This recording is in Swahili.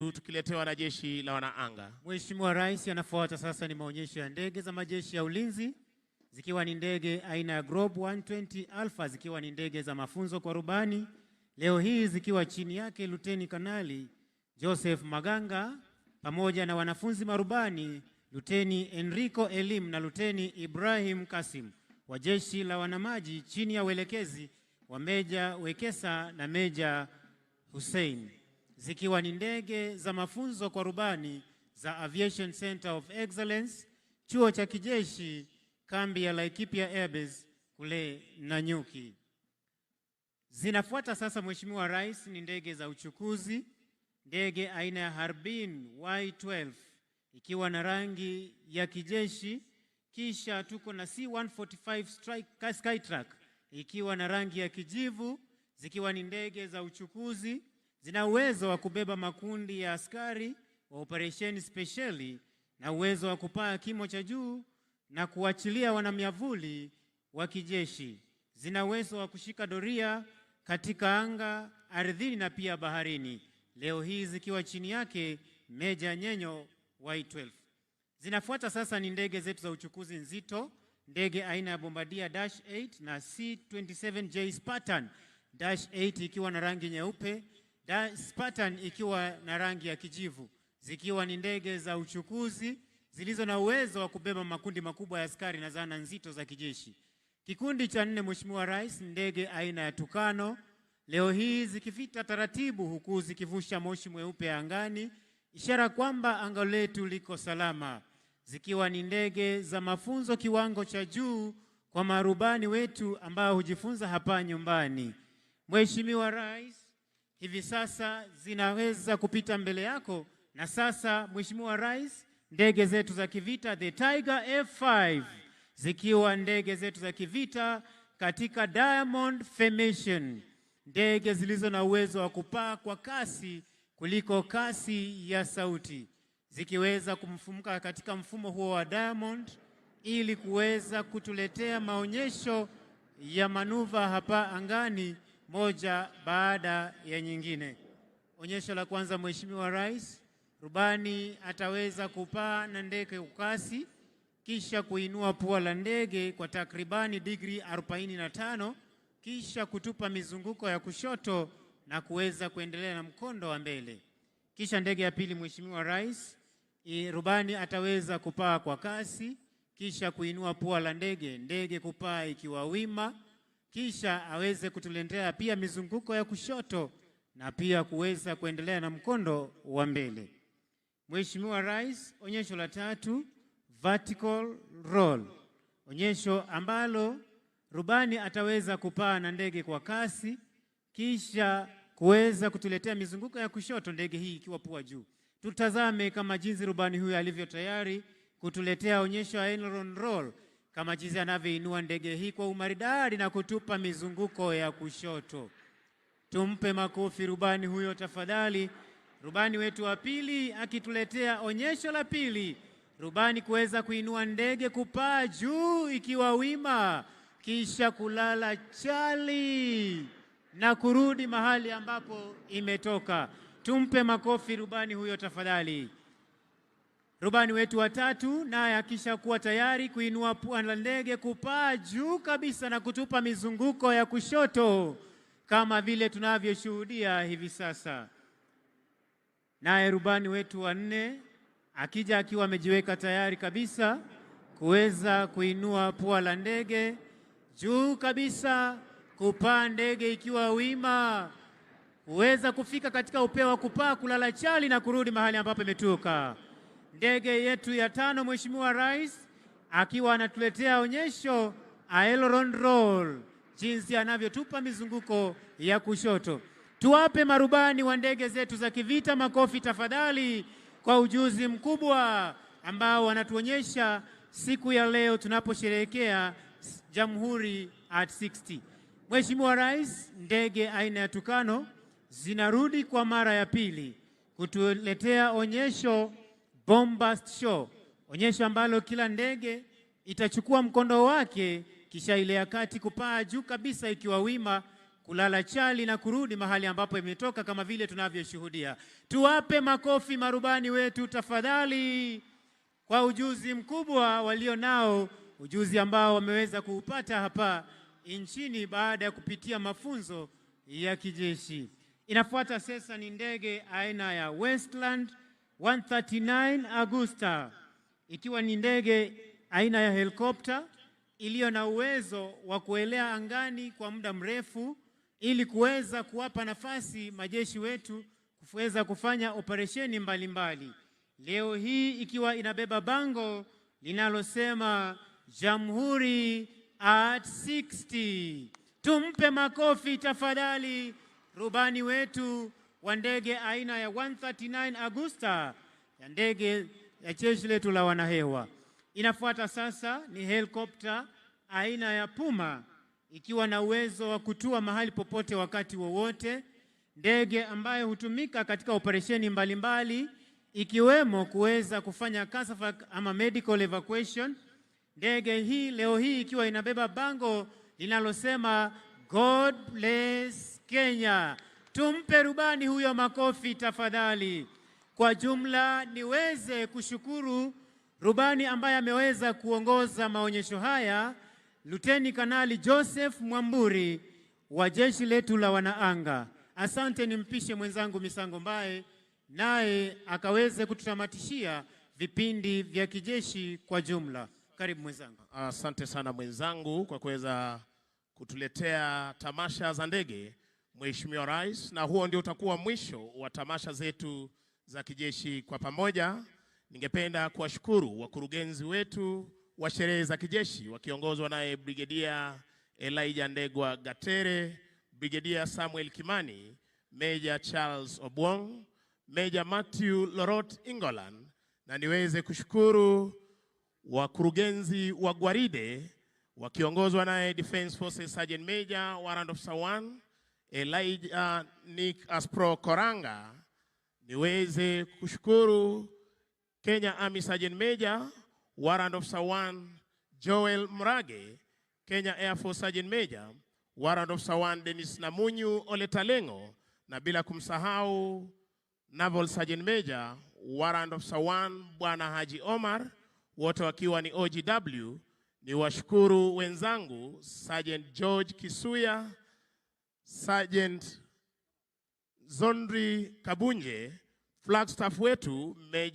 tukiletewa na jeshi la wanaanga. Mheshimiwa Rais, anafuata sasa ni maonyesho ya ndege za majeshi ya ulinzi zikiwa ni ndege aina ya Globe 120 Alpha zikiwa ni ndege za mafunzo kwa rubani. Leo hii zikiwa chini yake Luteni Kanali Joseph Maganga pamoja na wanafunzi marubani Luteni Enrico Elim na Luteni Ibrahim Kasim wa jeshi la wanamaji chini ya uelekezi wa Meja Wekesa na Meja Hussein, zikiwa ni ndege za mafunzo kwa rubani za Aviation Center of Excellence, chuo cha kijeshi, kambi ya Laikipia Airbase kule Nanyuki. Zinafuata sasa, Mheshimiwa Rais, ni ndege za uchukuzi, ndege aina ya Harbin Y12 ikiwa na rangi ya kijeshi, kisha tuko na C-145 Skytrack ikiwa na rangi ya kijivu, zikiwa ni ndege za uchukuzi, zina uwezo wa kubeba makundi ya askari wa operesheni speciali na uwezo wa kupaa kimo cha juu na kuachilia wanamiavuli wa kijeshi. Zina uwezo wa kushika doria katika anga, ardhini na pia baharini. Leo hii zikiwa chini yake Meja Nyenyo Y12. Zinafuata sasa ni ndege zetu za uchukuzi nzito, ndege aina ya Bombardier Dash 8 na C-27J Spartan Dash 8 ikiwa na rangi nyeupe, Spartan ikiwa na rangi ya kijivu, zikiwa ni ndege za uchukuzi zilizo na uwezo wa kubeba makundi makubwa ya askari na zana nzito za kijeshi. Kikundi cha 4, Mheshimiwa Rais, ndege aina ya Tukano, leo hii zikifita taratibu huku zikivusha moshi mweupe angani, ishara kwamba anga letu liko salama, zikiwa ni ndege za mafunzo kiwango cha juu kwa marubani wetu ambao hujifunza hapa nyumbani. Mheshimiwa Rais, hivi sasa zinaweza kupita mbele yako, na sasa Mheshimiwa Rais, ndege zetu za kivita the Tiger F5 zikiwa ndege zetu za kivita katika Diamond Formation, ndege zilizo na uwezo wa kupaa kwa kasi kuliko kasi ya sauti, zikiweza kumfumuka katika mfumo huo wa Diamond ili kuweza kutuletea maonyesho ya manuva hapa angani moja baada ya nyingine. Onyesho la kwanza, Mheshimiwa Rais, rubani ataweza kupaa na ndege kwa kasi kisha kuinua pua la ndege kwa takribani digrii 45 kisha kutupa mizunguko ya kushoto na kuweza kuendelea na mkondo wa mbele. Kisha ndege ya pili, Mheshimiwa Rais, rubani ataweza kupaa kwa kasi kisha kuinua pua la ndege kupaa ikiwa wima, kisha aweze kutuletea pia mizunguko ya kushoto na pia kuweza kuendelea na mkondo wa mbele. Mheshimiwa Rais, onyesho la tatu, vertical roll, onyesho ambalo rubani ataweza kupaa na ndege kwa kasi kisha kuweza kutuletea mizunguko ya kushoto, ndege hii ikiwa pua juu. Tutazame kama jinsi rubani huyu alivyo tayari kutuletea onyesho ya aileron roll, kama jinsi anavyoinua ndege hii kwa umaridadi na kutupa mizunguko ya kushoto. Tumpe makofi rubani huyo tafadhali. Rubani wetu wa pili akituletea onyesho la pili, rubani kuweza kuinua ndege kupaa juu ikiwa wima kisha kulala chali na kurudi mahali ambapo imetoka. Tumpe makofi rubani huyo tafadhali. Rubani wetu wa tatu naye akisha kuwa tayari kuinua pua la ndege kupaa juu kabisa na kutupa mizunguko ya kushoto kama vile tunavyoshuhudia hivi sasa. Naye rubani wetu wa 4 akija akiwa amejiweka tayari kabisa kuweza kuinua pua la ndege juu kabisa, kupaa ndege ikiwa wima, kuweza kufika katika upeo wa kupaa, kulala chali na kurudi mahali ambapo imetoka. Ndege yetu ya 5, Mheshimiwa Rais, akiwa anatuletea onyesho aileron roll, jinsi anavyotupa mizunguko ya kushoto. Tuwape marubani wa ndege zetu za kivita makofi tafadhali kwa ujuzi mkubwa ambao wanatuonyesha siku ya leo tunaposherehekea Jamhuri at 60. Mheshimiwa Rais, ndege aina ya Tukano zinarudi kwa mara ya pili kutuletea onyesho bombast show, onyesho ambalo kila ndege itachukua mkondo wake kisha ile ya kati kupaa juu kabisa ikiwa wima kulala chali na kurudi mahali ambapo imetoka kama vile tunavyoshuhudia. Tuwape makofi marubani wetu tafadhali kwa ujuzi mkubwa walio nao, ujuzi ambao wameweza kuupata hapa nchini baada ya kupitia mafunzo ya kijeshi. Inafuata sasa ni ndege aina ya Westland 139 Augusta, ikiwa ni ndege aina ya helikopta iliyo na uwezo wa kuelea angani kwa muda mrefu ili kuweza kuwapa nafasi majeshi wetu kuweza kufanya operesheni mbalimbali. Leo hii ikiwa inabeba bango linalosema Jamhuri at 60. Tumpe makofi tafadhali rubani wetu wa ndege aina ya 139 Augusta ya ndege ya jeshi letu la wanahewa. Inafuata sasa ni helikopta aina ya Puma, ikiwa na uwezo wa kutua mahali popote wakati wowote, ndege ambayo hutumika katika operesheni mbalimbali ikiwemo kuweza kufanya CASAFAC ama medical evacuation. Ndege hii leo hii ikiwa inabeba bango linalosema God bless Kenya. Tumpe rubani huyo makofi tafadhali. Kwa jumla niweze kushukuru rubani ambaye ameweza kuongoza maonyesho haya, Luteni Kanali Joseph Mwamburi wa jeshi letu la wanaanga. Asante, nimpishe mwenzangu Misango Mbae naye akaweze kututamatishia vipindi vya kijeshi kwa jumla. Karibu mwenzangu. Asante sana mwenzangu kwa kuweza kutuletea tamasha za ndege, Mheshimiwa Rais, na huo ndio utakuwa mwisho wa tamasha zetu za kijeshi kwa pamoja. Ningependa kuwashukuru wakurugenzi wetu wa sherehe za kijeshi wakiongozwa naye Brigedia Elijah Ndegwa Gatere, Brigedia Samuel Kimani, Major Charles Obwong, Major Matthew Lorot Ingolan, na niweze kushukuru wakurugenzi wa gwaride wakiongozwa naye Defense Forces Sergeant Major Warrant Officer 1 Elijah Nick Aspro Koranga. Niweze kushukuru Kenya Army Sergeant Major Warrant Officer 1 Joel Mrage, Kenya Air Force Sergeant Major Warrant Officer 1 Dennis Namunyu Oletalengo, na bila kumsahau Naval Sergeant Major Warrant Officer 1 Bwana Haji Omar, wote wakiwa ni OGW. Ni washukuru wenzangu Sergeant George Kisuya, Sergeant Zondri Kabunje, Flagstaff wetu Major